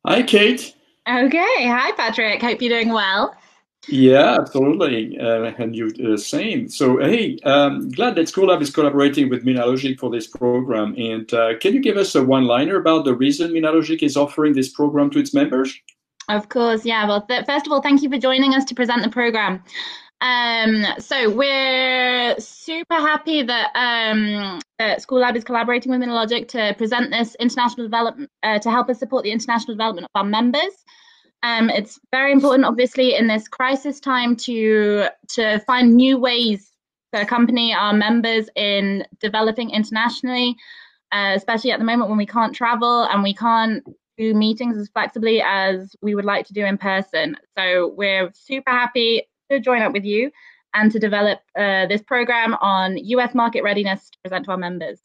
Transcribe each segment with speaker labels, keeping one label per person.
Speaker 1: Hi, Kate.
Speaker 2: Okay, hi Patrick. Hope you're doing well.
Speaker 1: Yeah, absolutely. And you the same. So, hey, glad that Schoolab is collaborating with Minalogic for this program. And can you give us a one-liner about the reason Minalogic is offering this program to its members?
Speaker 2: Of course, yeah. Well, first of all, thank you for joining us to present the program. So we're super happy that Schoolab is collaborating with Minalogic to present this international development to help us support the international development of our members. It's very important, obviously, in this crisis time to find new ways to accompany our members in developing internationally, especially at the moment when we can't travel and we can't do meetings as flexibly as we would like to do in person. So we're super happy to join up with you and to develop this program on US market readiness to present to our members.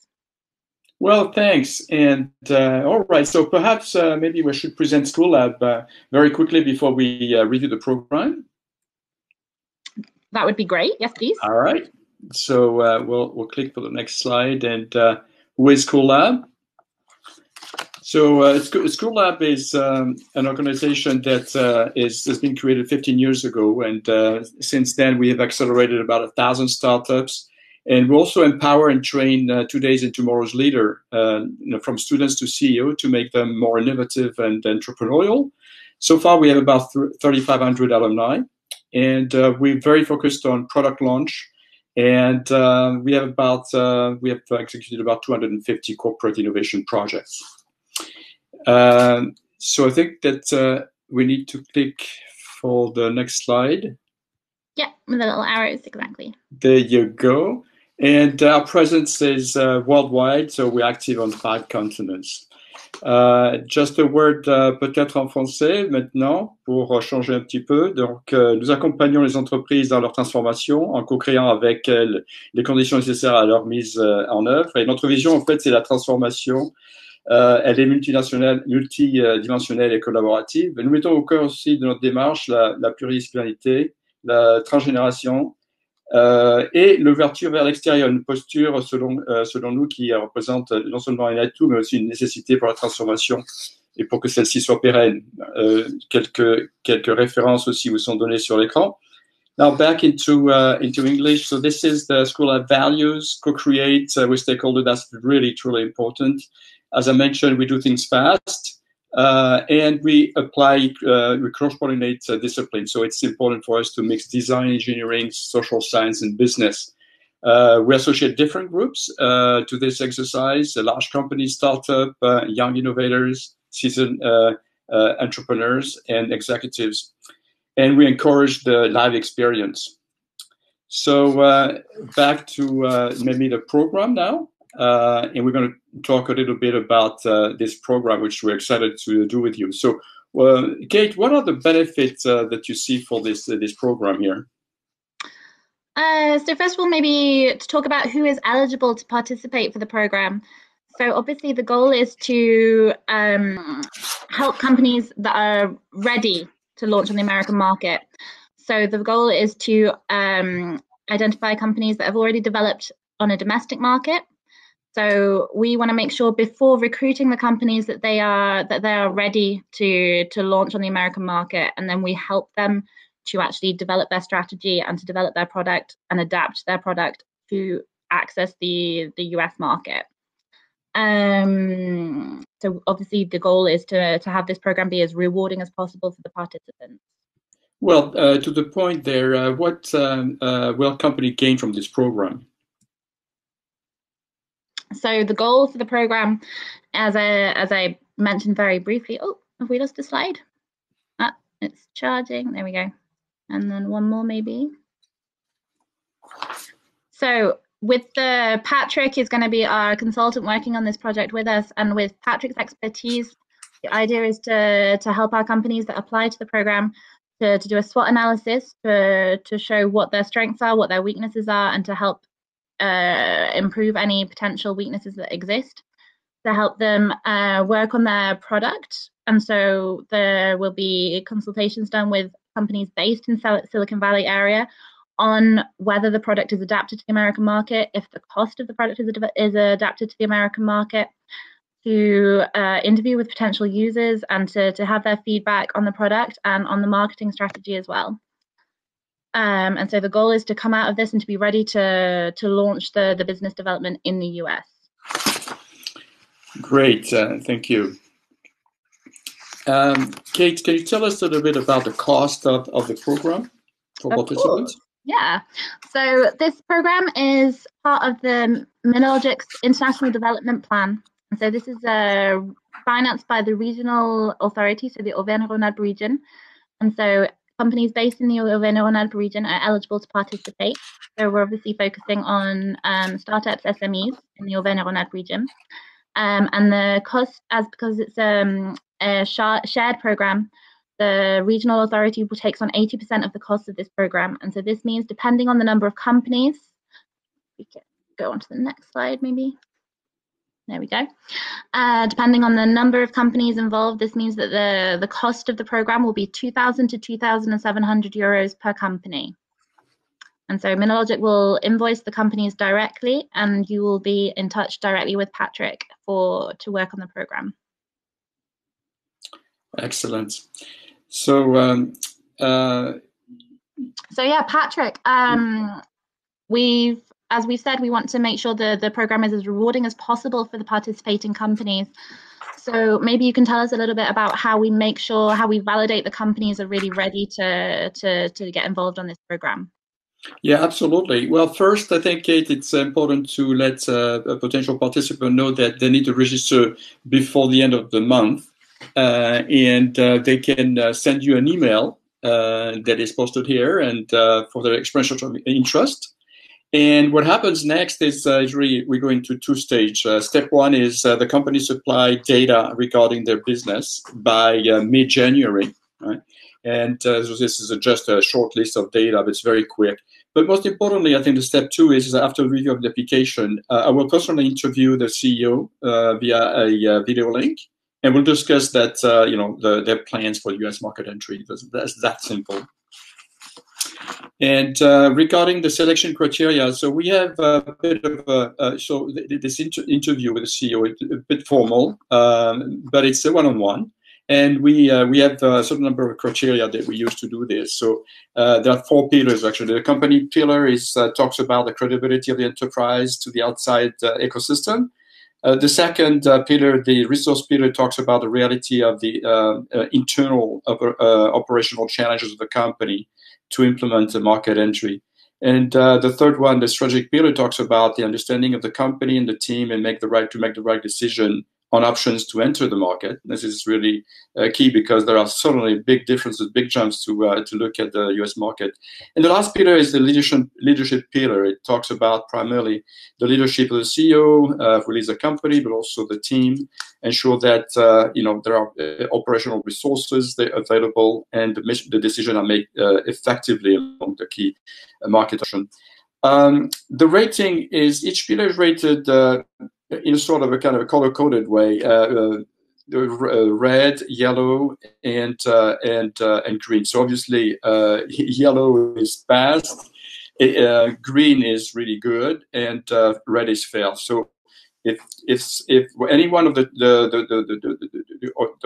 Speaker 1: Well, thanks. And all right, so perhaps maybe we should present Schoolab very quickly before we review the program.
Speaker 2: That would be great. Yes, please.
Speaker 1: All right. So we'll click for the next slide. And who is Schoolab? So Schoolab is an organization that has been created 15 years ago, and since then we have accelerated about 1,000 startups, and we also empower and train today's and tomorrow's leader, from students to CEO, to make them more innovative and entrepreneurial. So far, we have about 3,500 alumni, and we're very focused on product launch. And we have executed about 250 corporate innovation projects. So I think that we need to click for the next slide.
Speaker 2: Yeah, with the little arrows, exactly.
Speaker 1: There you go. And our presence is worldwide, so we're active on 5 continents. Just a word peut-être en français maintenant pour changer un petit peu. Donc, nous accompagnons les entreprises dans leur transformation en co-créant avec elles les conditions nécessaires à leur mise en œuvre. Et notre vision, en fait, c'est la transformation. Elle est multinationale, multidimensionnelle et collaborative. Nous mettons au cœur aussi de notre démarche la pluridisciplinarité, la transgénération et l'ouverture vers l'extérieur, une posture selon nous qui représente non seulement un atout, mais aussi une nécessité pour la transformation et pour que celle-ci soit pérenne. Quelques références aussi vous sont données sur l'écran. Now back into English. So this is the Schoolab values: co-create with stakeholders. That's really truly important. As I mentioned, we do things fast, and we cross-pollinate disciplines. So it's important for us to mix design, engineering, social science, and business. We associate different groups to this exercise: large companies, startup, young innovators, seasoned entrepreneurs, and executives. And we encourage the live experience. So back to maybe the program now. And we're going to talk a little bit about this program, which we're excited to do with you. So, Kate, what are the benefits that you see for this program here?
Speaker 2: So first of all, maybe to talk about who is eligible to participate for the program. So obviously the goal is to help companies that are ready to launch on the American market. So the goal is to identify companies that have already developed on a domestic market. So we want to make sure before recruiting the companies that they are ready to launch on the American market, and then we help them to actually develop their strategy and to develop their product and adapt their product to access the US market. So obviously the goal is to have this program be as rewarding as possible for the participants.
Speaker 1: Well, to the point there, what will company gain from this program?
Speaker 2: So the goal for the program, as I mentioned very briefly, oh, have we lost a slide? Ah, it's charging. There we go. And then one more maybe. So Patrick is going to be our consultant working on this project with us, and with Patrick's expertise, the idea is to help our companies that apply to the program to do a SWOT analysis to show what their strengths are, what their weaknesses are, and to help improve any potential weaknesses that exist, to help them work on their product. And so there will be consultations done with companies based in Silicon Valley area on whether the product is adapted to the American market, if the cost of the product is adapted to the American market, to interview with potential users and to have their feedback on the product and on the marketing strategy as well. And so the goal is to come out of this and to be ready to launch the business development in the US.
Speaker 1: Great, thank you. Kate, can you tell us a little bit about the cost of the program for participants?
Speaker 2: Yeah, so this program is part of the Minalogic's International Development Plan. And so this is financed by the regional authority, so the Auvergne-Rhône-Alpes region. And so companies based in the Auvergne-Rhône-Alpes region are eligible to participate. So we're obviously focusing on startups, SMEs in the Auvergne-Rhône-Alpes region. And the cost, because it's a shared program, the regional authority takes on 80% of the cost of this program. And so this means, depending on the number of companies, we can go on to the next slide maybe. There we go. Depending on the number of companies involved, this means that the cost of the program will be 2,000 to 2,700 euros per company. And so Minalogic will invoice the companies directly, and you will be in touch directly with Patrick to work on the program.
Speaker 1: Excellent. So,
Speaker 2: yeah, Patrick, as we've said, we want to make sure the program is as rewarding as possible for the participating companies. So maybe you can tell us a little bit about how we make sure, how we validate the companies are really ready to get involved on this program.
Speaker 1: Yeah, absolutely. Well, first, I think, Kate, it's important to let a potential participant know that they need to register before the end of the month, and they can send you an email that is posted here, and for their expression of interest. And what happens next is really we go into two stages. Step one is the company supply data regarding their business by mid-January, right? And so this is just a short list of data, but it's very quick. But most importantly, I think the step two is after review of the application, I will personally interview the CEO via a video link, and we'll discuss that, their plans for US market entry. That's that simple. And regarding the selection criteria, so we have a bit of this interview with the CEO, a bit formal, but it's a one-on-one. And we have a certain number of criteria that we use to do this. So there are four pillars, actually. The company pillar talks about the credibility of the enterprise to the outside ecosystem. The second pillar, the resource pillar, talks about the reality of the internal operational challenges of the company to implement a market entry. And the third one, the strategic pillar, talks about the understanding of the company and the team and make the right decision on options to enter the market. This is really key because there are certainly big differences, big jumps to look at the US market. And the last pillar is the leadership pillar. It talks about primarily the leadership of the CEO, who leads the company, but also the team, ensure that there are operational resources available and the decisions are made effectively along the key market option. The rating is, each pillar is rated in a sort of a kind of a color-coded way, red, yellow, and green. So obviously, yellow is passed, green is really good, and red is fail. So if any one of the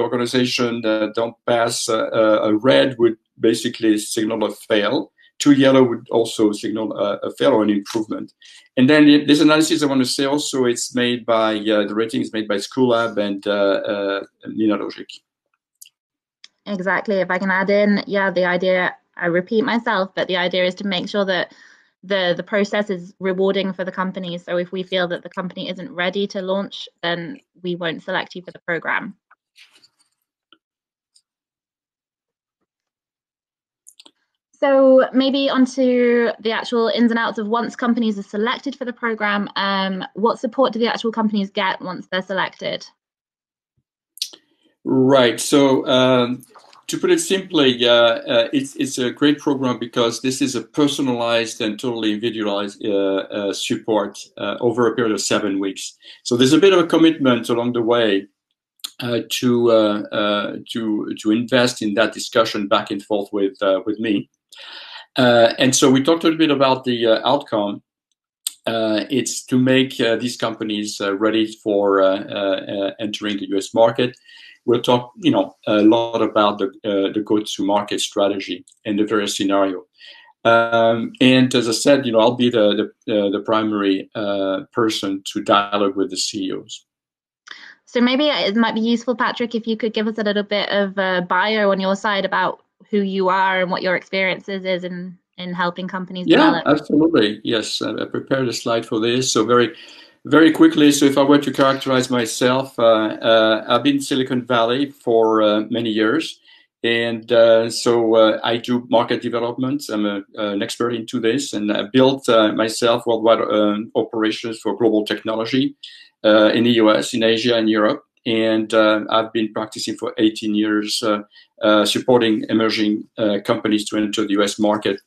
Speaker 1: organization don't pass, a red would basically signal a fail. 2 yellow would also signal a fail or an improvement. And then this analysis, I want to say also, it's made by, the rating is made by Schoolab and Minalogic.
Speaker 2: Exactly. If I can add in, the idea, I repeat myself, but the idea is to make sure that the process is rewarding for the company. So if we feel that the company isn't ready to launch, then we won't select you for the program. So maybe onto the actual ins and outs of once companies are selected for the program, what support do the actual companies get once they're selected?
Speaker 1: Right. So to put it simply, it's a great program because this is a personalized and totally individualized support over a period of 7 weeks. So there's a bit of a commitment along the way to invest in that discussion back and forth with me. And so we talked a little bit about the outcome. it's to make these companies ready for entering the US market. We'll talk, a lot about the go-to-market strategy and the various scenario. And as I said, I'll be the primary person to dialogue with the CEOs.
Speaker 2: So maybe it might be useful, Patrick, if you could give us a little bit of a bio on your side about who you are and what your experiences is in helping companies develop.
Speaker 1: Yeah, absolutely. Yes, I prepared a slide for this. So very quickly, so if I were to characterize myself, I've been in Silicon Valley for many years. And so I do market development. I'm an expert into this, and I built myself worldwide operations for global technology in the US, in Asia, and Europe. And I've been practicing for 18 years, supporting emerging companies to enter the US market.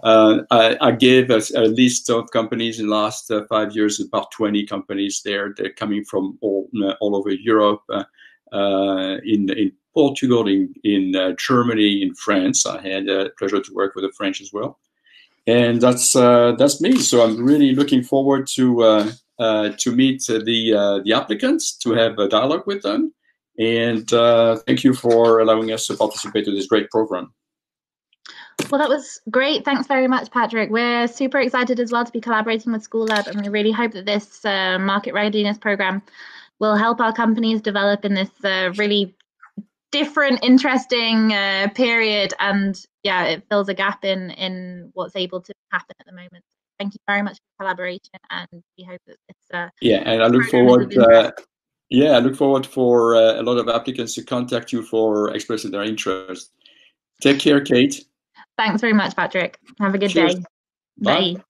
Speaker 1: I gave a list of companies in the last 5 years, about 20 companies there. They're coming from all over Europe, in Portugal, in Germany, in France. I had the pleasure to work with the French as well. And that's me. So I'm really looking forward to meet the applicants, to have a dialogue with them. And thank you for allowing us to participate in this great program.
Speaker 2: Well, that was great. Thanks very much, Patrick. We're super excited as well to be collaborating with Schoolab, and we really hope that this market readiness program will help our companies develop in this really different, interesting period. And yeah, it fills a gap in what's able to happen at the moment. Thank you very much for collaboration, and we hope that this
Speaker 1: and I look forward. I look forward for a lot of applicants to contact you for expressing their interest. Take care, Kate.
Speaker 2: Thanks very much, Patrick. Have a good day.
Speaker 1: Bye.
Speaker 2: Bye.